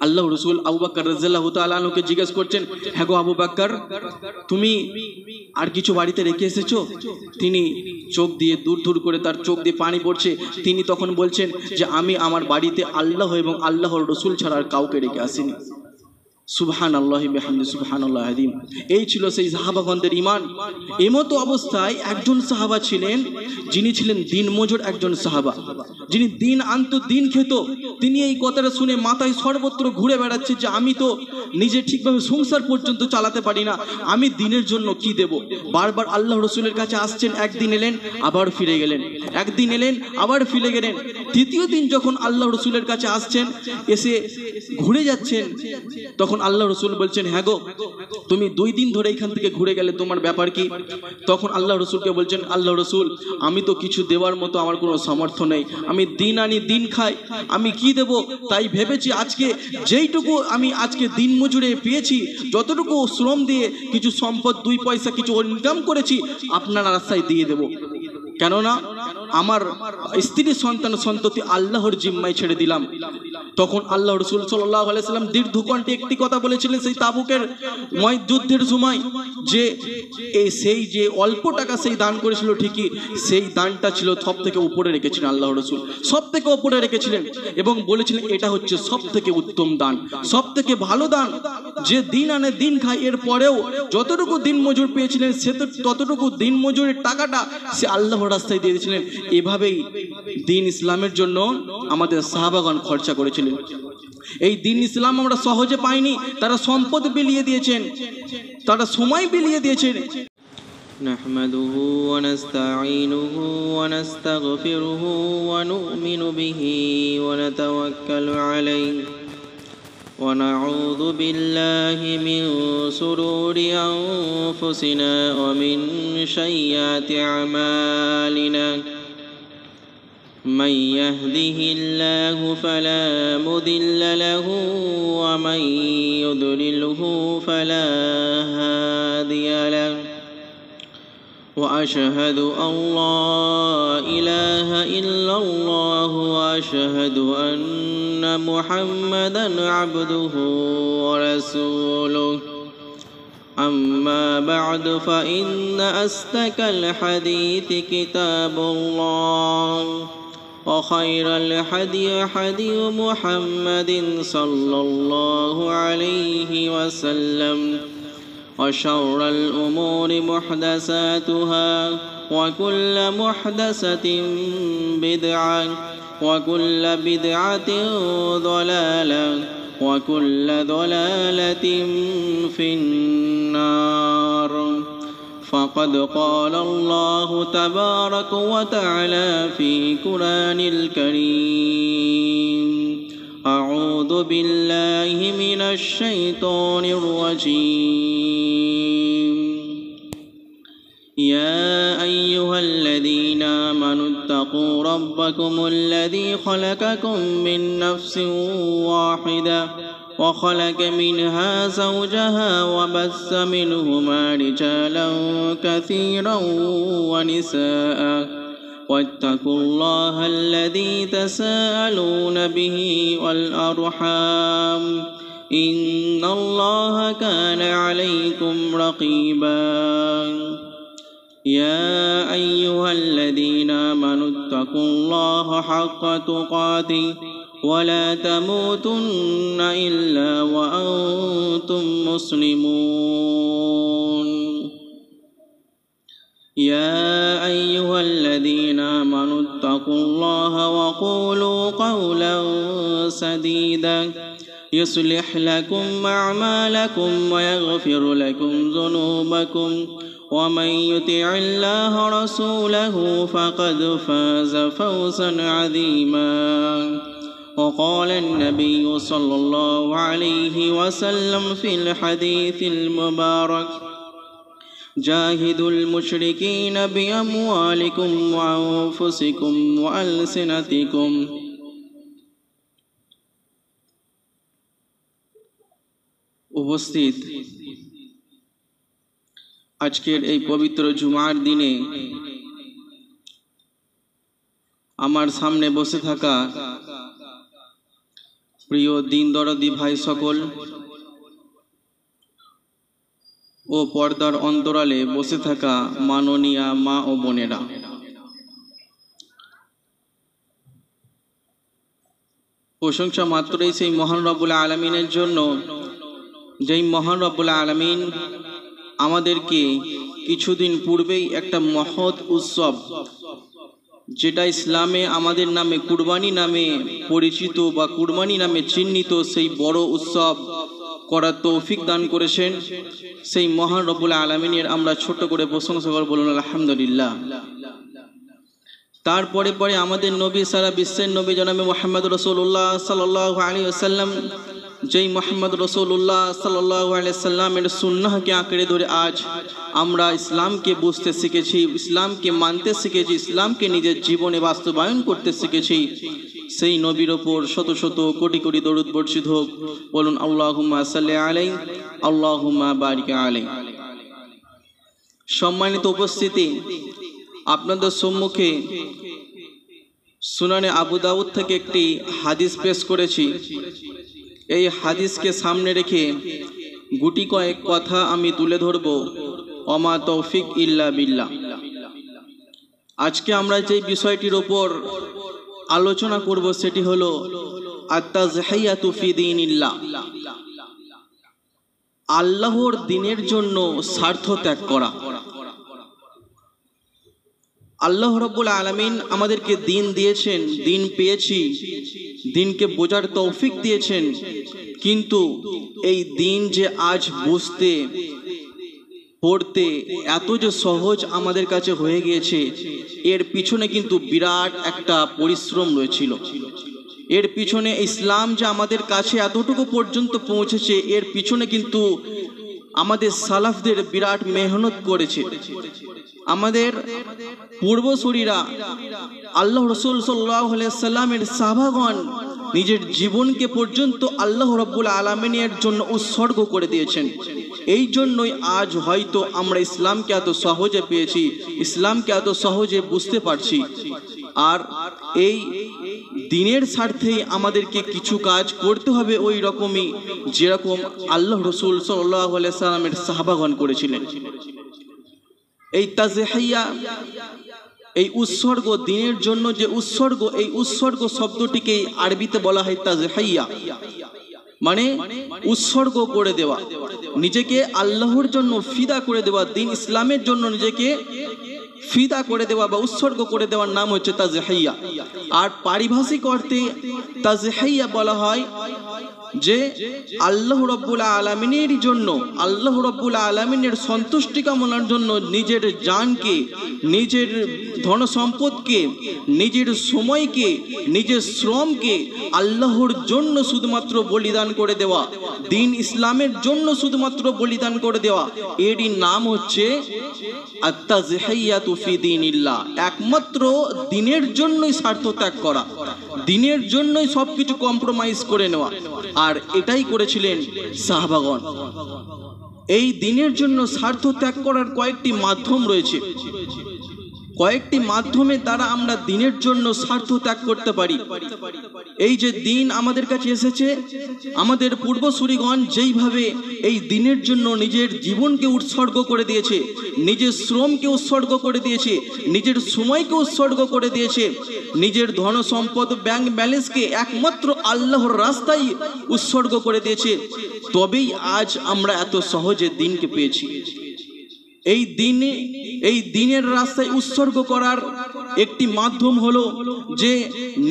আল্লাহ রসুল আবু বকর রাদিয়াল্লাহু তাআলা আনহুকে জিজ্ঞেস করছেন, হ্যাঁ গো আবু বকর, তুমি আর কিছু বাড়িতে রেখে এসেছো? তিনি চোখ দিয়ে দূর করে তার চোখ দিয়ে পানি পড়ছে। তিনি তখন বলছেন যে আমি আমার বাড়িতে আল্লাহ এবং আল্লাহর রসুল ছাড়া আর কাউকে রেখে আসিনি। সুবহানাল্লাহি বিহামদি, সুবহানাল্লাহি আযীম। এই ছিল সেই সাহাবাগণদের ঈমান। এমতো অবস্থায় একজন সাহাবা ছিলেন, যিনি ছিলেন দিনমজুর একজন সাহাবা, যিনি দিন আনতো দিন খেত। তিনি এই কথাটা শুনে মাথায় সর্বত্র ঘুরে বেড়াচ্ছে যে আমি তো নিজে ঠিকভাবে সংসার পর্যন্ত চালাতে পারি না, আমি দিনের জন্য কি দেব। বারবার আল্লাহ রসুলের কাছে আসছেন, একদিন এলেন আবার ফিরে গেলেন, একদিন এলেন আবার ফিরে গেলেন। তৃতীয় দিন যখন আল্লাহ রসুলের কাছে আসছেন, এসে ঘুরে যাচ্ছেন, তখন আল্লাহ রসুল বলছেন, হ্যাঁ গো, তুমি 2 দিন ধরে এখান থেকে ঘুরে গেলে, তোমার ব্যাপার কি? তখন আল্লাহ রসুলকে বলছেন, আল্লাহ রসুল, আমি তো কিছু দেওয়ার মতো আমার কোনো সামর্থ্য নেই, আমি দিন আনি দিন খাই, আমি কি দেব? তাই ভেবেছি আজকে যেইটুকু আমি আজকে দিন মজুরে পেয়েছি, যতটুকু শ্রম দিয়ে কিছু সম্পদ 2 পয়সা কিছু ইনকাম করেছি, আপনার রাস্তায় দিয়ে দেব। কেননা আমার স্ত্রী সন্তান সন্ততি আল্লাহর জিম্মায় ছেড়ে দিলাম। তখন আল্লাহ রসুল সাল্লাল্লাহু আলাইহি সাল্লাম দীর্ঘ কণ্ঠে একটি কথা বলেছিলেন সেই তাবুকের যুদ্ধের সময়, যে সেই যে অল্প টাকা সেই দান করেছিল, ঠিকই সেই দানটা ছিল সব থেকে উপরে রেখেছিলেন আল্লাহ রসুল, সব থেকে উপরে রেখেছিলেন, এবং বলেছিলেন এটা হচ্ছে সব থেকে উত্তম দান, সব থেকে ভালো দান, যে দিন আনে দিন খায়। এর পরেও যতটুকু দিন মজুর পেয়েছিলেন, সে তো ততটুকু দিন মজুরের টাকাটা সে আল্লাহর রাস্তায় দিয়ে দিয়েছিলেন। এভাবেই দিন ইসলামের জন্য আমাদের সাহাবাগণ খরচা করেছিলেন। এই দিন ইসলাম আমরা সহজে পাইনি, তারা সম্পদ বিলিয়ে দিয়েছেন, তারা সময় বিলিয়ে দিয়েছেন। নাহমাদুহু ওয়া নাস্তাঈনুহু ওয়া নাস্তাগফিরুহু ওয়া নু'মিনু বিহি ওয়া নাতাওয়াক্কালু আলাইহি ওয়া নাউযু বিল্লাহি মিন শুরুরি আনফুসিনা ওয়া মিন সাইয়্যাতি আমালিনা। من يهده الله فلا مضل له ومن يضلله فلا هادي له وأشهد أن لا إله إلا الله وأشهد أن محمدا عبده ورسوله. أما بعد فإن أصدق الحديث كتاب الله وخير الهدي هدي محمد صلى الله عليه وسلم وشر الأمور محدثاتها وكل محدثة بدعة وكل بدعة ضلالة وكل ضلالة في النار. فقد قال الله تبارك وتعالى في قرآن الكريم: أعوذ بالله من الشيطان الرجيم. يا أيها الذين آمنوا اتقوا ربكم الذي خلقكم من نفس واحدة وخلق منها زوجها وبث منهما رجالا كثيرا ونساء واتقوا الله الذي تساءلون به والأرحام إن الله كان عليكم رقيبا. يا أيها الذين آمنوا اتقوا الله حق تقاته ولا تموتن إلا وأنتم مسلمون. يا أيها الذين آمنوا اتقوا الله وقولوا قولا سديدا يصلح لكم أعمالكم ويغفر لكم ذنوبكم ومن يطع الله ورسوله فقد فاز فوزا عظيما. وقال النبي صلى الله عليه وسلم في الحديث المبارك: جاهدوا المشركين بأموالكم وأنفسكم وألسنتكم. উপস্থিত আজকের এই পবিত্র জুমার দিনে আমার সামনে বসে থাকা প্রিয় দিন দরদি ভাই সকল ও পর্দার অন্তরালে বসে থাকা মাননীয়া মা ও বোনেরা, প্রশংসা মাত্রই সেই মহান রব্বুল আলামিনের জন্য, যেই মহান রব্বুল আলামিন আমাদেরকে কিছুদিন পূর্বেই একটা মহৎ উৎসব, যেটা ইসলামে আমাদের নামে কুরবানি নামে পরিচিত বা কুরবানি নামে চিহ্নিত, সেই বড় উৎসব করার তৌফিক দান করেছেন। সেই মহান রব্বুল আলামিনের আমরা ছোট করে প্রশংসা করে বলুন আলহামদুলিল্লাহ। তারপরে পরে আমাদের নবী, সারা বিশ্বের নবী জনাবে মুহাম্মদ রাসূলুল্লাহ সাল্লাল্লাহু আলাইহি ওয়াসাল্লাম, যেই মুহাম্মদ রাসূলুল্লাহ সাল্লাল্লাহু আলাইহি সাল্লামের সুন্নাহকে আঁকড়ে ধরে আজ আমরা ইসলামকে বুঝতে শিখেছি, ইসলামকে মানতে শিখেছি, ইসলামকে নিজের জীবনে বাস্তবায়ন করতে শিখেছি। সেই নবীর ওপর শত শত কোটি কোটি দরুদ বর্ষিত হোক। বলুন আল্লাহুম্মা সাল্লি আলাইহি, আল্লাহুম্মা বারিক আলাইহি। সম্মানিত উপস্থিতি, আপনাদের সম্মুখে সুনানে আবু দাউদ থেকে একটি হাদিস পেশ করেছি। এই হাদিসকে সামনে রেখে গুটি কয়েক কথা আমি তুলে ধরব। ওমা তৌফিক ইল্লা বিল্লাহ। আজকে আমরা যে বিষয়টির ওপর আলোচনা করব সেটি হলো আত-তাযহিয়াতু ফি দীনিল্লাহ। আল্লাহর দ্বীনের জন্য স্বার্থ ত্যাগ করা। আল্লাহ রাব্বুল আলামিন আমাদেরকে দিন দিয়েছেন, দিন পেয়েছি, দিনকে বোঝার তৌফিক দিয়েছেন, কিন্তু এই দিন যে আজ বুঝতে পড়তে এত যে সহজ আমাদের কাছে হয়ে গিয়েছে, এর পিছনে কিন্তু বিরাট একটা পরিশ্রম রয়েছিল। এর পিছনে ইসলাম যে আমাদের কাছে এতটুকু পর্যন্ত পৌঁছেছে, এর পিছনে কিন্তু আমাদের সালাফদের বিরাট মেহনত করেছে। আমাদের পূর্বসূরীরা, আল্লাহ রাসূল সাল্লাল্লাহু আলাইহি সাল্লামের সাহাবাগণ নিজের জীবনকে পর্যন্ত আল্লাহ রাব্বুল আলামিনের জন্য উৎসর্গ করে দিয়েছেন। এই জন্যই আজ হয়তো আমরা ইসলামকে এত সহজে পেয়েছি, ইসলামকে এত সহজে বুঝতে পারছি। আর এই দিনের স্বার্থেই আমাদেরকে কিছু কাজ করতে হবে, ওই রকমই যেরকম আল্লাহ রাসূল সাল্লাল্লাহু আলাইহি সাল্লামের সাহাবাগণ করেছিলেন। এই তাজহিয়া, এই উৎসর্গ, দিনের জন্য যে উৎসর্গ, এই উৎসর্গ শব্দটিকে আরবিতে বলা হয় তাজহিয়া, মানে উৎসর্গ করে দেওয়া, নিজেকে আল্লাহর জন্য ফিদা করে দেওয়া, দিন ইসলামের জন্য নিজেকে ফিদা করে দেওয়া বা উৎসর্গ করে দেওয়ার নাম হচ্ছে তাজহিয়া। আর পারিভাষিক অর্থে তাজহিয়া বলা হয় যে আল্লাহ রাব্বুল আলামিনের জন্য, আল্লাহ রাব্বুল আলামিনের সন্তুষ্টি কামনার জন্য নিজের জানকে, নিজের ধন সম্পদকে, নিজের সময়কে, নিজের শ্রমকে আল্লাহর জন্য শুধুমাত্র বলিদান করে দেওয়া, দিন ইসলামের জন্য শুধুমাত্র বলিদান করে দেওয়া, এরই নাম হচ্ছে আত-তাযহিয়াতু ফি দীনিল্লাহ। একমাত্র দিনের জন্যই স্বার্থ ত্যাগ করা, দিনের জন্যই সবকিছু কম্প্রোমাইজ করে নেওয়া। আর এটাই করেছিলেন সাহাবাগণ। এই দিনের জন্য স্বার্থ ত্যাগ করার কয়েকটি মাধ্যম রয়েছে, কয়েকটি মাধ্যমে দ্বারা আমরা দিনের জন্য স্বার্থ ত্যাগ করতে পারি। এই যে দিন আমাদের কাছে এসেছে, আমাদের পূর্বসূরীগণ যেইভাবে এই দিনের জন্য নিজের জীবনকে উৎসর্গ করে দিয়েছে, নিজের শ্রমকে উৎসর্গ করে দিয়েছে, নিজের সময়কে উৎসর্গ করে দিয়েছে, নিজের ধন সম্পদ, ব্যাংক ব্যালেন্সকে একমাত্র আল্লাহর রাস্তায় উৎসর্গ করে দিয়েছে, তবেই আজ আমরা এত সহজে দিনকে পেয়েছি। এই দিনের রাস্তায় উৎসর্গ করার একটি মাধ্যম হলো যে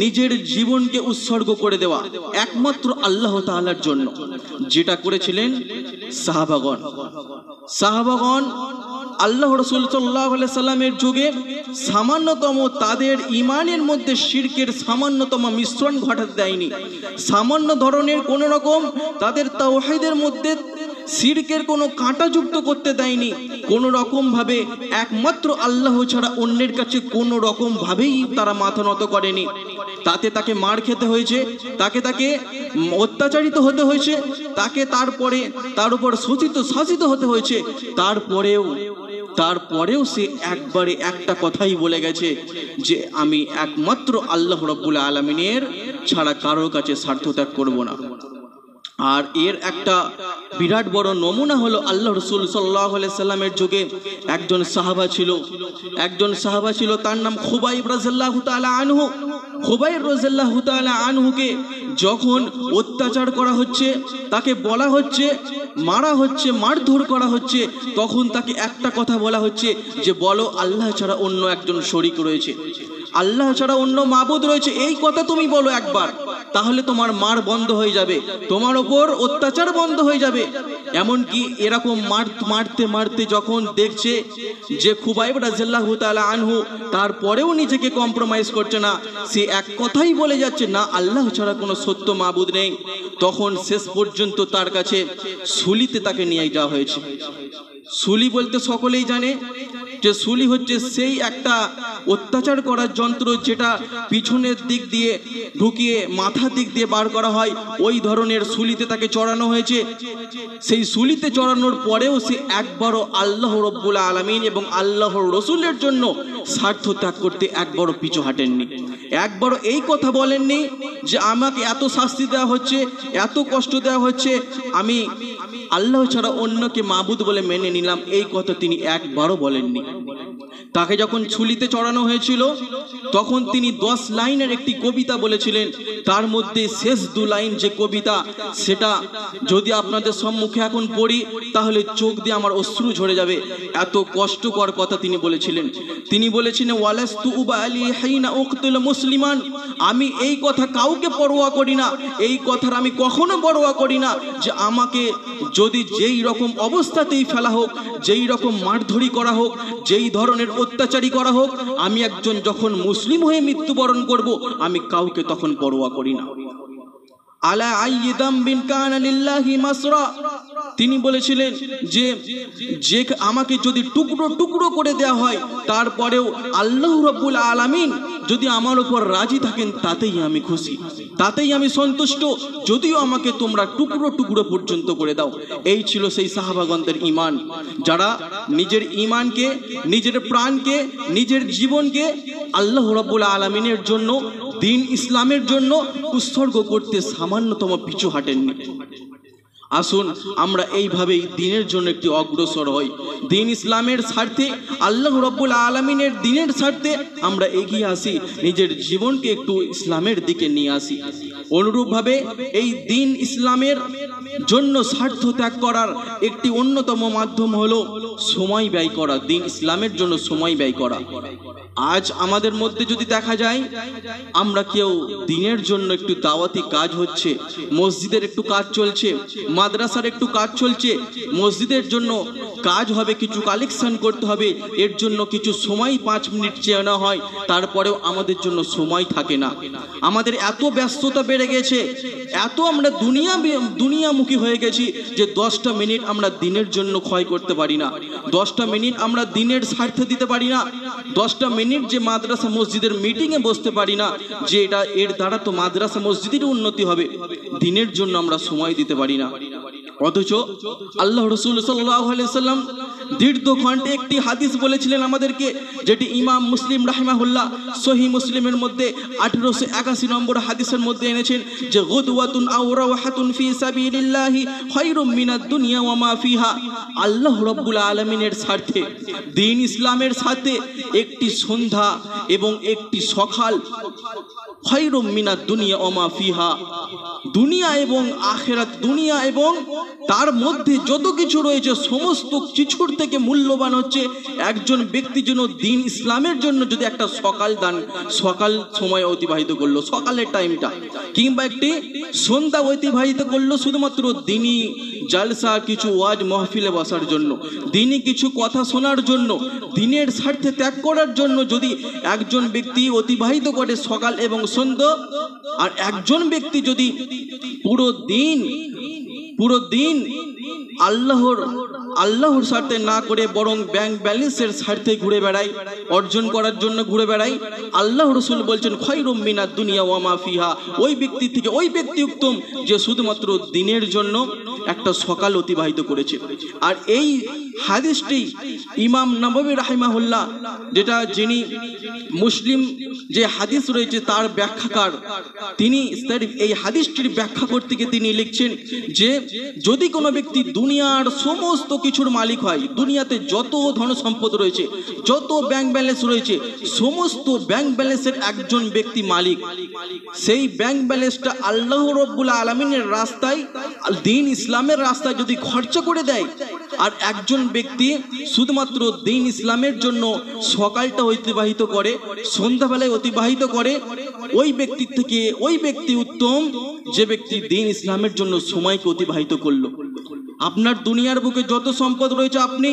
নিজের জীবনকে উৎসর্গ করে দেওয়া একমাত্র আল্লাহ তাআলার জন্য, যেটা করেছিলেন সাহাবাগণ। সাহাবাগণ আল্লাহ রাসূল সাল্লাল্লাহু আলাইহি সাল্লামের যুগে সামান্যতম তাদের ঈমানের মধ্যে শিরকের সামান্যতম মিশ্রণ ঘটাতে দেয়নি, সামান্য ধরনের কোনো রকম তাদের তাওহীদের মধ্যে শিরকের কোনো কাঁটা যুক্ত করতে দেয়নি, কোনো রকম ভাবে একমাত্র আল্লাহ ছাড়া অন্যের কাছে কোনো রকম ভাবেই তারা মাথা নত করেনি। তাতে তাকে মার খেতে হয়েছে, তাকে অত্যাচারিত হতে হয়েছে, তারপরে তার উপর শোষিত শাসিত হতে হয়েছে, তারপরেও সে একবারে একটা কথাই বলে গেছে যে আমি একমাত্র আল্লাহ রাব্বুল আলামিনের ছাড়া কারোর কাছে স্বার্থ ত্যাগ করব না। আর এর একটা বিরাট বড় নমুনা হলো আল্লাহ রাসূল সাল্লাল্লাহু আলাইহি সাল্লামের যুগে একজন সাহাবা ছিল, তার নাম খুবাইব রাদিয়াল্লাহু তাআলা আনহু। খুবাইব রাদিয়াল্লাহু তাআলা আনহুকে যখন অত্যাচার করা হচ্ছে, তাকে বলা হচ্ছে, মারা হচ্ছে, মারধর করা হচ্ছে, তখন তাকে একটা কথা বলা হচ্ছে যে বলো আল্লাহ ছাড়া অন্য একজন শরীক রয়েছে, আল্লাহ ছাড়া অন্য মাবুদ রয়েছে, এই কথা তুমি বলো একবার, তাহলে তোমার মার বন্ধ হয়ে যাবে, তোমার ওপর অত্যাচার বন্ধ হয়ে যাবে। এমনকি এরকম মারতে মারতে যখন দেখছে যে খুবাইব রাদিয়াল্লাহু তাআলা আনহু তারপরেও নিজেকে কম্প্রোমাইজ করছে না, সে এক কথাই বলে যাচ্ছে না আল্লাহ ছাড়া কোনো সত্য মাবুদ নেই, তখন শেষ পর্যন্ত তার কাছে সুলিতে তাকে নিয়ে যাওয়া হয়েছে। সুলি বলতে সকলেই জানে যে সুলি হচ্ছে সেই একটা অত্যাচার করার যন্ত্র যেটা পিছনের দিক দিয়ে ঢুকিয়ে মাথার দিক দিয়ে বার করা হয়, ওই ধরনের সুলিতে তাকে চড়ানো হয়েছে। সেই সুলিতে চড়ানোর পরেও সে একবারও আল্লাহ রব্বুল আলামিন এবং আল্লাহর রসুলের জন্য স্বার্থ ত্যাগ করতে একবারও পিছু হাঁটেননি, একবারও এই কথা বলেননি যে আমাকে এত শাস্তি দেওয়া হচ্ছে, এত কষ্ট দেওয়া হচ্ছে, আমি আল্লাহ ছাড়া অন্যকে মাবুদ বলে মেনে নিলাম, এই কথা তিনি একবারও বলেননি। তাকে যখন ছুলিতে চড়ানো হয়েছিল তখন তিনি 10 লাইনের একটি কবিতা বলেছিলেন, তার মধ্যে শেষ 2 লাইন যে কবিতা, সেটা যদি আপনাদের সম্মুখে এখন পড়ি তাহলে চোখ দিয়ে আমার অশ্রু ঝরে যাবে, এত কষ্টকর কথা তিনি বলেছিলেন। তিনি বলেছিলেন ওয়ালাস্তু উবালি হাইনা উকতুল মুসলিমান, আমি এই কথা কাউকে পরোয়া করি না, এই কথার আমি কখনো পরোয়া করি না যে আমাকে যদি যেই রকম অবস্থাতেই ফেলা হোক, যেই রকম মারধরি করা হোক, যেই ধরনের অত্যাচারী করা হোক, আমি একজন যখন মুসলিম হয়ে মৃত্যুবরণ করব আমি কাউকে তখন পরোয়া করি না। আলা আইয়িদাম বিন কানা লিল্লাহি মাসরা, তিনি বলেছিলেন যে আমাকে যদি টুকরো টুকরো করে দেওয়া হয় তারপরেও আল্লাহ রাব্বুল আলামিন যদি আমার উপর রাজি থাকেন তাতেই আমি খুশি, তাতেই আমি সন্তুষ্ট, যদিও আমাকে তোমরা টুকরো টুকরো পর্যন্ত করে দাও। এই ছিল সেই সাহাবাগণদের ঈমান, যারা নিজের ঈমানকে, নিজের প্রাণকে, নিজের জীবনকে আল্লাহ রাব্বুল আলামিনের জন্য, দিন ইসলামের জন্য উৎসর্গ করতে সামান্যতম পিছু হাঁটেননি। আসুন আমরা এইভাবেই দিনের জন্য একটি অগ্রসর হই, দিন ইসলামের স্বার্থে, আল্লাহ রাব্বুল আলামিনের দিনের স্বার্থে আমরা এগিয়ে আসি, নিজের জীবনকে একটু ইসলামের দিকে নিয়ে আসি। অনুরূপভাবে এই দিন ইসলামের জন্য স্বার্থ ত্যাগ করার একটি অন্যতম মাধ্যম হলো সময় ব্যয় করা, দিন ইসলামের জন্য সময় ব্যয় করা। আজ আমাদের মধ্যে যদি দেখা যায় আমরা কেউ দিনের জন্য একটু দাওয়াতি কাজ হচ্ছে, মসজিদের একটু কাজ চলছে, মাদ্রাসার একটু কাজ চলছে, মসজিদের জন্য কাজ হবে, কিছু কালেকশন করতে হবে, এর জন্য কিছু সময় 5 মিনিট চেয়ে নেওয়া হয়, তারপরেও আমাদের জন্য সময় থাকে না। আমাদের এত ব্যস্ততা বেড়ে গেছে, এত আমরা দুনিয়ামুখী হয়ে গেছি যে 10টা মিনিট আমরা দিনের জন্য ক্ষয় করতে পারি না, 10টা মিনিট আমরা দিনের স্বার্থে দিতে পারি না, 10টা মিনিট যে মাদ্রাসা মসজিদের মিটিংয়ে বসতে পারি না যে এর দ্বারা তো মাদ্রাসা মসজিদের উন্নতি হবে, দিনের জন্য আমরা সময় দিতে পারি না। অথচ আল্লাহ রাসূল সাল্লাল্লাহু আলাইহি সাল্লাম দীর্ঘ খণ্ডে একটি হাদিস বলেছিলেন আমাদেরকে, যেটি ইমাম মুসলিম রাহিমাহুল্লাহ সহিহ মুসলিমের মধ্যে 1881 নম্বর হাদিসের মধ্যে এনেছেন যে গুদওয়াতুন আও রাওহাতুন ফি সাবিলিল্লাহি খায়রুম মিনাদ দুনিয়া ওয়া মা ফিহা। আল্লাহ রাব্বুল আলামিনের স্বার্থে, দ্বীন ইসলামের সাথে একটি সন্ধ্যা এবং একটি সকাল খায়রুম মিনাদ দুনিয়া ওয়া মা ফিহা, দুনিয়া এবং আখিরাত, দুনিয়া এবং তার মধ্যে যত কিছু রয়েছে সমস্ত কিছুর থেকে মূল্যবান হচ্ছে একজন ব্যক্তির জন্য দ্বীন ইসলামের জন্য যদি একটা সকাল সময় অতিবাহিত করলো, সকালের টাইমটা, কিংবা একটি সন্ধ্যা অতিবাহিত করলো শুধুমাত্র দ্বীনি জালসা, কিছু ওয়াজ মাহফিলে বসার জন্য, দ্বীনি কিছু কথা শোনার জন্য, দিনের স্বার্থে ত্যাগ করার জন্য যদি একজন ব্যক্তি অতিবাহিত করে সকাল এবং সন্ধ্যা, আর একজন ব্যক্তি যদি পুরো দিন আল্লাহর স্বার্থে না করে বরং ব্যাংক ব্যালেন্সের স্বার্থে ঘুরে বেড়ায়, অর্জন করার জন্য ঘুরে বেড়ায়, আল্লাহ রাসূল বলছেন খায়রুম মিনাদ দুনিয়া ওয়া মা ফিহা, ওই ব্যক্তি থেকে ওই ব্যক্তি উত্তম যে শুধুমাত্র দিনের জন্য একটা সকাল অতিবাহিত করেছে। আর এই হাদিসটি ইমাম নববী রাহিমাহুল্লাহ, যেটা যিনি মুসলিম যে হাদিস রয়েছে তার ব্যাখ্যাকার, তিনি এই হাদিসটির ব্যাখ্যা করতে গিয়ে তিনি লিখছেন যে যদি কোনো ব্যক্তি দুনিয়ার সমস্ত কিছুর মালিক হয়, দুনিয়াতে যত ধন সম্পদ রয়েছে, যত ব্যাংক ব্যালেন্স রয়েছে, সমস্ত ব্যাংক ব্যালেন্সের একজন ব্যক্তি মালিক, সেই ব্যাংক ব্যালেন্সটা আল্লাহ রাব্বুল আলামিনের রাস্তায়, দ্বীন ইসলামের রাস্তায় যদি খরচা করে দেয়, আর একজন ব্যক্তি শুধুমাত্র দ্বীন ইসলামের জন্য সকালটা অতিবাহিত করে, সন্ধ্যাবেলায় অতিবাহিত করে, ওই ব্যক্তির থেকে ওই ব্যক্তি উত্তম যে ব্যক্তি দ্বীন ইসলামের জন্য সময়কে অতিবাহিত করলো। আপনার দুনিয়ার বুকে যত সম্পদ রয়েছে আপনি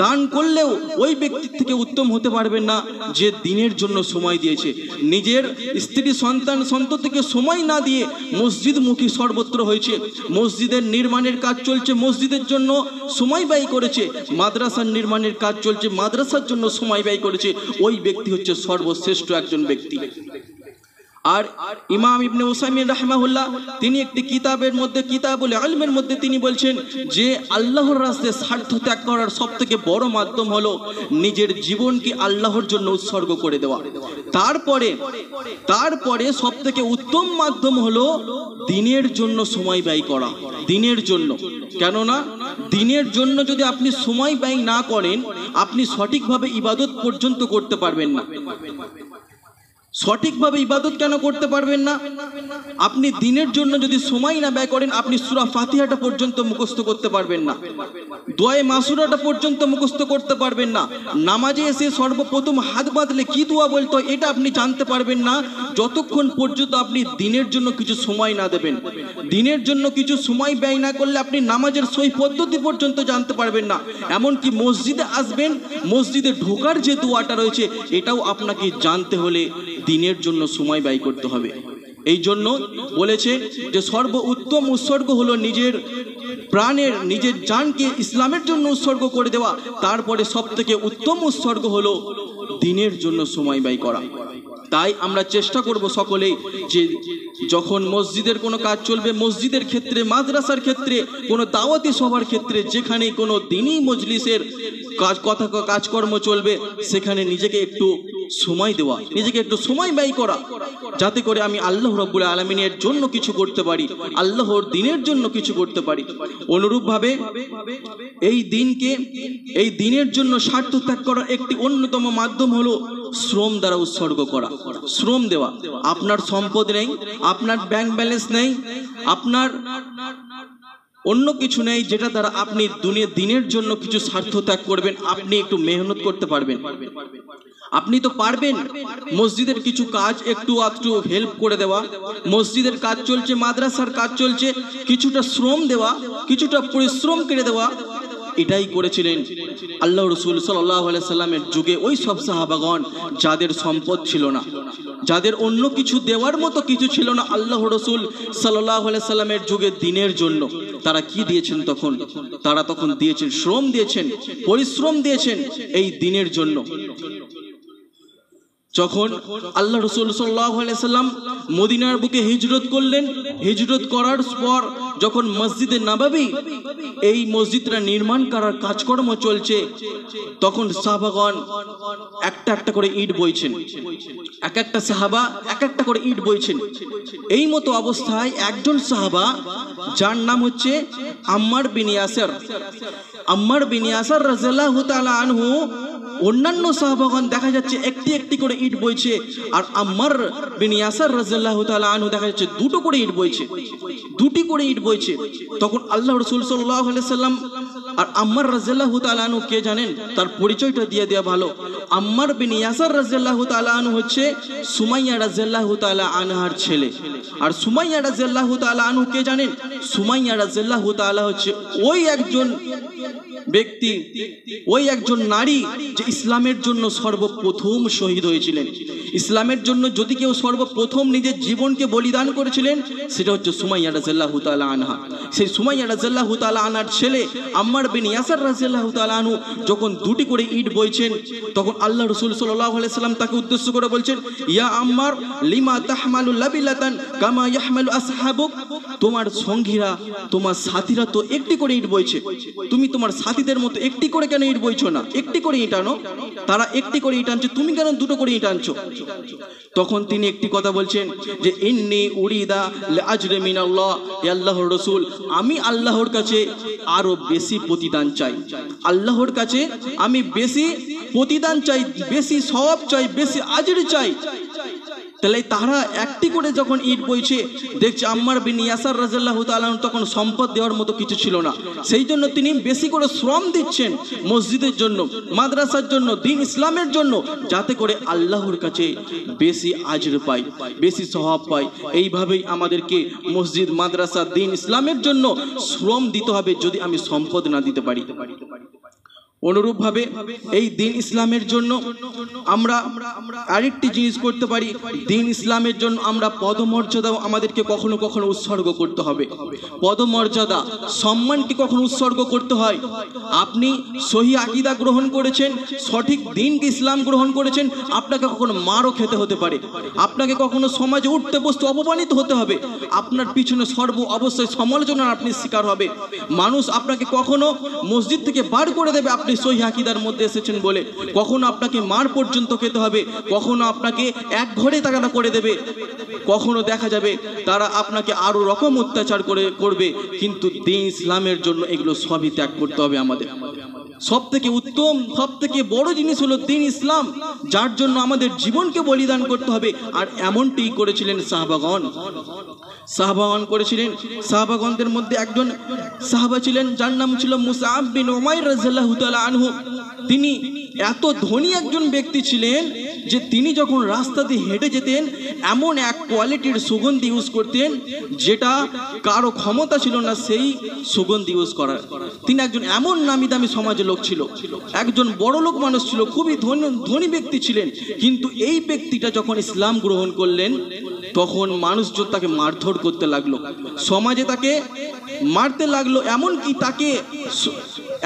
দান করলেও ওই ব্যক্তির থেকে উত্তম হতে পারবেন না যে দ্বীনের জন্য সময় দিয়েছে। নিজের স্ত্রী সন্তানকে সময় না দিয়ে মসজিদমুখী সর্বত্র হয়েছে, মসজিদের নির্মাণের কাজ চলছে, মসজিদের জন্য সময় ব্যয় করেছে, মাদ্রাসার নির্মাণের কাজ চলছে, মাদ্রাসার জন্য সময় ব্যয় করেছে, ওই ব্যক্তি হচ্ছে সর্বশ্রেষ্ঠ একজন ব্যক্তি। আর ইমাম ইবনে উসাইমিন রাহিমাহুল্লাহ তিনি একটি কিতাবের মধ্যে, কিতাবুল ইলমের মধ্যে তিনি বলছেন যে আল্লাহর রাস্তায় স্বার্থ ত্যাগ করার সবথেকে বড় মাধ্যম হলো নিজের জীবনকে আল্লাহর জন্য উৎসর্গ করে দেওয়া। তারপরে সবথেকে উত্তম মাধ্যম হলো দ্বীনের জন্য সময় ব্যয় করা, দ্বীনের জন্য। কেননা দ্বীনের জন্য যদি আপনি সময় ব্যয় না করেন, আপনি সঠিকভাবে ইবাদত পর্যন্ত করতে পারবেন না। সঠিকভাবে ইবাদত কেন করতে পারবেন না? আপনি দ্বীনের জন্য যদি সময় না ব্যয় করেন, আপনি সূরা ফাতিহাটা পর্যন্ত মুখস্থ করতে পারবেন না, দোয়ায়ে মাসুরাটা পর্যন্ত মুখস্থ করতে পারবেন না, নামাজে এসে সর্বপ্রথম হাত বাঁধলে কি দোয়া বলতে হয় এটা আপনি জানতে পারবেন না, যতক্ষণ পর্যন্ত আপনি দ্বীনের জন্য কিছু সময় না দেবেন। দ্বীনের জন্য কিছু সময় ব্যয় না করলে আপনি নামাজের সহি পদ্ধতি পর্যন্ত জানতে পারবেন না। এমনকি মসজিদে আসবেন, মসজিদে ঢোকার যে দোয়াটা রয়েছে এটাও আপনাকে জানতে হলে দ্বীনের জন্য সময় ব্যয় করতে হবে। এই জন্য বলেছে যে সর্ব উত্তম উৎসর্গ হলো নিজের প্রাণের, নিজের জানকে ইসলামের জন্য উৎসর্গ করে দেওয়া। তারপরে সবথেকে উত্তম উৎসর্গ হলো দ্বীনের জন্য সময় ব্যয় করা। তাই আমরা চেষ্টা করব সকলেই যে যখন মসজিদের কোনো কাজ চলবে, মসজিদের ক্ষেত্রে, মাদ্রাসার ক্ষেত্রে, কোনো দাওয়াতি সভার ক্ষেত্রে, যেখানে কোনো দ্বীনি মজলিসের কাজকর্ম চলবে, সেখানে নিজেকে একটু সময় দেওয়া, নিজেকে একটু সময় ব্যয় করা, যাতে করে আমি আল্লাহ রাব্বুল আলামিনের জন্য কিছু করতে পারি, আল্লাহর দ্বীনের জন্য কিছু করতে পারি। অনুরূপভাবে এই দ্বীনকে, এই দ্বীনের জন্য স্বার্থ ত্যাগ করার একটি অন্যতম মাধ্যম হলো শ্রম দ্বারা উৎসর্গ করা, শ্রম দেওয়া। আপনার সম্পদ নেই, আপনার ব্যাংক ব্যালেন্স নেই, আপনার অন্য কিছু নেই যেটা দ্বারা আপনি দ্বীনের জন্য কিছু স্বার্থ ত্যাগ করবেন, আপনি একটু মেহনত করতে পারবেন। আপনি তো পারবেন মসজিদের কিছু কাজ একটু হেল্প করে দেওয়া, মসজিদের কাজ চলছে, মাদ্রাসার কাজ চলছে, কিছুটা শ্রম দেওয়া, কিছুটা পরিশ্রম করে দেওয়া। এটাই করেছিলেন আল্লাহ রাসূল সাল্লাল্লাহু আলাইহি সাল্লামের যুগে ওই সব সাহাবাগণ যাদের সম্পদ ছিল না, যাদের অন্য কিছু দেওয়ার মতো কিছু ছিল না। আল্লাহ রাসূল সাল্লাল্লাহু আলাইহি সাল্লামের যুগে দ্বীনের জন্য তারা কি দিয়েছেন? তারা তখন দিয়েছেন, শ্রম দিয়েছেন, পরিশ্রম দিয়েছেন এই দ্বীনের জন্য। যখন আল্লাহ রাসূল সাল্লাল্লাহু আলাইহি সাল্লাম মদিনার বুকে হিজরত করলেন, হিজরত করার পর যখন মসজিদে নববী, এই মসজিদটা নির্মাণ করার কাজকর্ম চলছে, তখন সাহাবাগণ একটা একটা করে ইট বইছেন, এক একটা সাহাবা এক একটা করে ইট বইছেন। এই মতো অবস্থায় একজন সাহাবা, যার নাম হচ্ছে আম্মার বিন ইয়াসার রাদিয়াল্লাহু তাআলা আনহু, অন্যান্য সাহাবাগণ দেখা যাচ্ছে একটি একটি করে ইট বইছে, আর আম্মার বিন ইয়াসার রাদিয়াল্লাহু তাআলা আনহু দেখা যাচ্ছে দুটো করে ইট বইছে, দুটি করে ইট বইছে। তখন আল্লাহ রাসূল সাল্লাল্লাহু আলাইহি সাল্লাম আর আম্মার রাদিয়াল্লাহু তাআলা আনহু কে জানেন? তার পরিচয়টা দিয়ে দেওয়া ভালো। আম্মার বিন ইয়াসার রাদিয়াল্লাহু তাআলা আনহু হচ্ছে সুমাইয়া রাদিয়াল্লাহু তাআলা আনহার ছেলে। আর সুমাইয়া রাদিয়াল্লাহু তাআলা আনহু কে জানেন? সুমাইয়া রাদিয়াল্লাহু তাআলা হচ্ছে ওই একজন ব্যক্তি, ওই একজন নারী যে ইসলামের জন্য সর্বপ্রথম শহীদ হয়েছিলেন। ইসলামের জন্য যদি কেউ সর্বপ্রথম নিজের জীবনকে বলিদান করেছিলেন সেটা হচ্ছে সুমাইয়া রাদিয়াল্লাহু তাআলা আনহা। সেই সুমাইয়া রাদিয়াল্লাহু তাআলা আনহার ছেলে আম্মার বিন ইয়াসার রাদিয়াল্লাহু তাআলা আনহু যখন দুটি করে ইট বইছেন তখন আল্লাহ রাসূল সাল্লাল্লাহু আলাইহি সাল্লাম তাকে উদ্দেশ্য করে বলছেন, ইয়া আম্মার লিমা তাহমালু লাবিলাতান কামা ইয়াহমালু আসহাবুক, তোমার সঙ্গীরা তোমার সাথীরা তো একটি করে ইট বইছে, তুমি তোমার সাথীদের মতো একটি করে কেন ইট বইছো না? একটি করে ইট আনো, তারা একটি করে ইট আনছে, তুমি কেন দুটো করে ইট আনছো? তখন তিনি একটি কথা বলছেন যে ইন্নী উরিদা লিআজরি মিনাল্লাহ, হে আল্লাহর রাসূল, আমি আল্লাহর কাছে আরো বেশি প্রতিদান চাই, আল্লাহর কাছে আমি বেশি প্রতিদান চাই, বেশি সওয়াব চাই, বেশি আজর চাই। তাহলে তারা একটি করে যখন ইট বইছে দেখছে আম্মার বিন ইয়াসার রাদিয়াল্লাহু তাআলা তখন সম্পদ দেওয়ার মতো কিছু ছিল না, সেই জন্য তিনি বেশি করে শ্রম দিচ্ছেন মসজিদের জন্য, মাদ্রাসার জন্য, দ্বীন ইসলামের জন্য, যাতে করে আল্লাহর কাছে বেশি আজর পাই, বেশি সওয়াব পাই। এইভাবেই আমাদেরকে মসজিদ, মাদ্রাসা, দ্বীন ইসলামের জন্য শ্রম দিতে হবে যদি আমি সম্পদ না দিতে পারি। অনুরূপভাবে এই দ্বীন ইসলামের জন্য আমরা আরেকটি জিনিস করতে পারি, দ্বীন ইসলামের জন্য আমরা পদমর্যাদাও আমাদেরকে কখনো কখনো উৎসর্গ করতে হবে। পদমর্যাদা, সম্মানকে কখনো উৎসর্গ করতে হয়। আপনি সহি আকীদা গ্রহণ করেছেন, সঠিক দ্বীনকে ইসলাম গ্রহণ করেছেন, আপনাকে কখনো মারও খেতে হতে পারে, আপনাকে কখনো সমাজে উঠতে বসতে অপমানিত হতে হবে, আপনার পিছনে অবশ্যই সমালোচনার আপনি শিকার হবে। মানুষ আপনাকে কখনো মসজিদ থেকে বার করে দেবে আপনি সহিহ আকীদার মধ্যে এসেছেন বলে, কখনো আপনাকে মার পর্যন্ত খেতে হবে, কখনো আপনাকে এক ঘরে তাড়া করে দেবে, কখনো দেখা যাবে তারা আপনাকে আরো রকম অত্যাচার করবে। কিন্তু দ্বীন ইসলামের জন্য এগুলো সবই ত্যাগ করতে হবে আমাদের। সব থেকে উত্তম, সব থেকে বড় জিনিস হলো দ্বীন ইসলাম, যার জন্য আমাদের জীবনকে বলিদান করতে হবে। আর এমনটি করেছিলেন সাহাবাগণ, সাহাবাগণ করেছিলেন। সাহাবাগণদের মধ্যে একজন সাহাবা ছিলেন যার নাম ছিল মুসআব বিন উমাইর রাদিয়াল্লাহু তাআলা আনহু। তিনি এত ধনী একজন ব্যক্তি ছিলেন যে তিনি যখন রাস্তা দিয়ে হেঁটে যেতেন এমন এক কোয়ালিটির সুগন্ধি ইউজ করতেন যেটা কারো ক্ষমতা ছিল না সেই সুগন্ধি ইউজ করার। তিনি একজন এমন নামি দামি সমাজের লোক ছিল, একজন বড় লোক মানুষ ছিল, খুবই ধনী ব্যক্তি ছিলেন। কিন্তু এই ব্যক্তিটা যখন ইসলাম গ্রহণ করলেন তখন মানুষজন তাকে মারধর করতে লাগলো, সমাজে তাকে মারতে লাগলো, এমনকি তাকে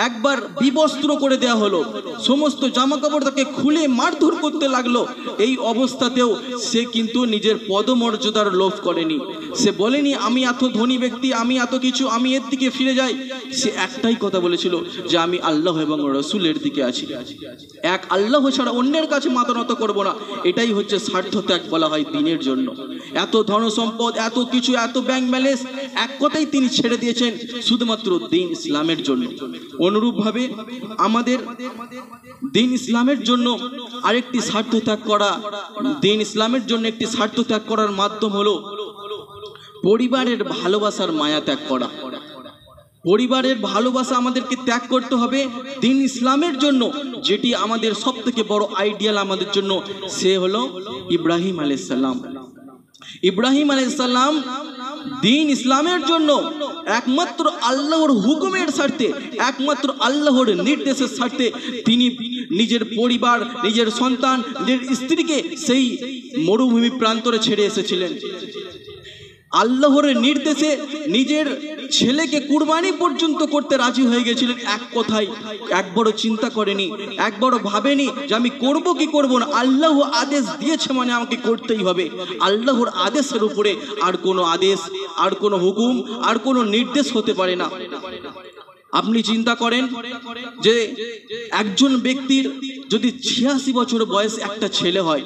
একবার বিবস্ত্র করে দেয়া হলো, সমস্ত জামা কাপড় তাকে খুলে মারধর করতে লাগলো। এই অবস্থাতেও সে কিন্তু নিজের পদমর্যাদার লোভ করেনি, সে বলেনি আমি এত ধনী ব্যক্তি, আমি এত কিছু, আমি এর দিকে ফিরে যাই। সে একটাই কথা বলেছিল যে আমি আল্লাহ এবং রাসূলের দিকে আছি, এক আল্লাহ ছাড়া অন্যের কাছে মাথা নত করবো না। এটাই হচ্ছে স্বার্থ ত্যাগ বলা হয় দ্বীনের জন্য। এত ধন সম্পদ, এত কিছু, এত ব্যাংক ব্যালেন্স, এক কথাই তিনি ছেড়ে দিয়েছেন শুধুমাত্র দ্বীন ইসলামের জন্য। অনুরূপভাবে আমাদের দ্বীন ইসলামের জন্য আরেকটি স্বার্থ ত্যাগ করা, দ্বীন ইসলামের জন্য একটি স্বার্থ ত্যাগ করার মাধ্যম হলো পরিবারের ভালোবাসার মায়া ত্যাগ করা। পরিবারের ভালোবাসা আমাদেরকে ত্যাগ করতে হবে দ্বীন ইসলামের জন্য। যেটি আমাদের সব থেকে বড় আইডিয়াল আমাদের জন্য, সে হলো ইব্রাহিম আলাইহিস সালাম। ইব্রাহিম আলাইহিস সালাম দ্বীন ইসলামের জন্য একমাত্র আল্লাহর হুকুমের স্বার্থে, একমাত্র আল্লাহর নির্দেশের স্বার্থে তিনি নিজের পরিবার, নিজের সন্তান, নিজের স্ত্রীকে সেই মরুভূমি প্রান্তরে ছেড়ে এসেছিলেন। আল্লাহর নির্দেশে নিজের ছেলেকে কুরবানি পর্যন্ত করতে রাজি হয়ে গেছিলেন। এক কথায় একবারও চিন্তা করেনি, একবারও ভাবেনি যে আমি করব কি করব না, আল্লাহ আদেশ দিয়েছে মানে আমাকে করতেই হবে। আল্লাহর আদেশের উপরে আর কোনো আদেশ, আর কোনো হুকুম, আর কোনো নির্দেশ হতে পারে না। আপনি চিন্তা করেন যে একজন ব্যক্তির যদি 86 বছর বয়স একটা ছেলে হয়,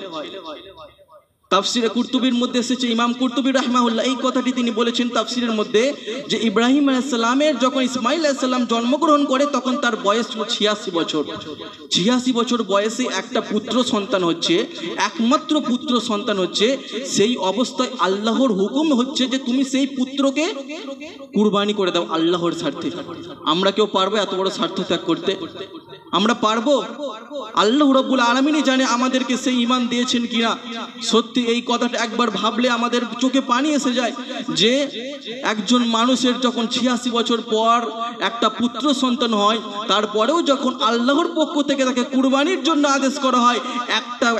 তাফসিরে কুরতুবির মধ্যে এসেছে, ইমাম কুরতুবি রাহিমাহুল্লাহ এই কথাটি তিনি বলেছেন তাফসিরের মধ্যে যে ইব্রাহিম আলাইহিস সালামের যখন ইসমাইল আলাইহিস সালাম জন্মগ্রহণ করে তখন তার বয়স ছিল 86 বছর। 86 বছর বয়সে একটা পুত্র সন্তান হচ্ছে, একমাত্র পুত্র সন্তান হচ্ছে। সেই অবস্থায় আল্লাহর হুকুম হচ্ছে যে তুমি সেই পুত্রকে কুরবানি করে দাও আল্লাহর স্বার্থে। আমরা কেউ পারবো এত বড় স্বার্থ ত্যাগ করতে? আমরা পারবো? আল্লাহ রাব্বুল আলামিনই জানে আমাদেরকে সেই ঈমান দিয়েছেন কিনা। সত্যি এই কথাটা একবার ভাবলে আমাদের চোখে পানি এসে যায় যে একজন মানুষের যখন 86 বছর পর একটা পুত্র সন্তান হয়, তারপরেও যখন আল্লাহর পক্ষ থেকে তাকে কুরবানির জন্য আদেশ করা হয়,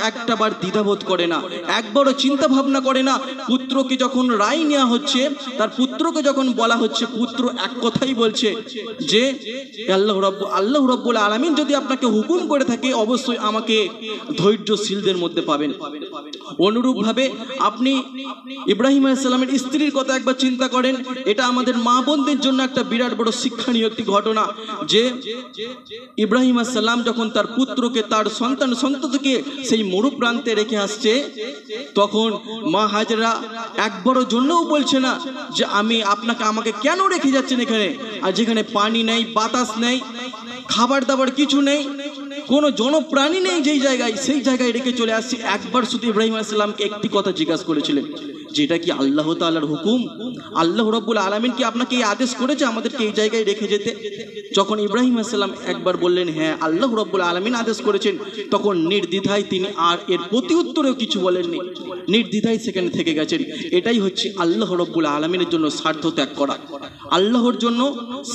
একটাবার দ্বিধাবোধ করে না, একবারও চিন্তা ভাবনা করে না। পুত্রকে যখন রায় নেওয়া হচ্ছে, তার পুত্রকে যখন বলা হচ্ছে, পুত্র এক কথাই বলছে যে আল্লাহ রাব্বুল আলামিন যদি আপনাকে হুকুম করে থাকে অবশ্যই আমাকে ধৈর্যশীলদের মধ্যে পাবেন। অনুরূপভাবে আপনি ইব্রাহিম আলাইহিস সালামের স্ত্রীর কথা একবার চিন্তা করেন। এটা আমাদের মা বোনদের জন্য একটা বিরাট বড় শিক্ষণীয় একটি ঘটনা যে ইব্রাহিম আলাইহিস সালাম যখন তার পুত্রকে, তার সন্ততিকে সেই মরু প্রান্তে রেখে আসছে, তখন মা হাজেরা একবারও জন্যও বলছে না যে আমাকে কেন রেখে যাচ্ছেন এখানে, আর যেখানে পানি নেই, বাতাস নেই, খাবার দাবার কিছু নেই, কোনো জনপ্রাণী নেই যেই জায়গায়, সেই জায়গায় রেখে চলে আসছি। একবার শুধু ইব্রাহিম আলাইহিস সালামকে একটি কথা জিজ্ঞাসা করেছিলেন, যেটা কি আল্লাহ তাআলার হুকুম? আল্লাহ রাব্বুল আলামিন কি আপনাকে এই আদেশ করেছে আমাদেরকে এই জায়গায় রেখে যেতে? যখন ইব্রাহিম আলাইহিস সালাম একবার বললেন হ্যাঁ আল্লাহ রাব্বুল আলামিন আদেশ করেছেন, তখন নির্দ্বিধায় তিনি আর এর প্রতি উত্তরেও কিছু বলেননি, নির্দ্বিধায় সেখানে থেকে গেছেন। এটাই হচ্ছে আল্লাহ রাব্বুল আলামিনের জন্য স্বার্থ ত্যাগ করা, আল্লাহর জন্য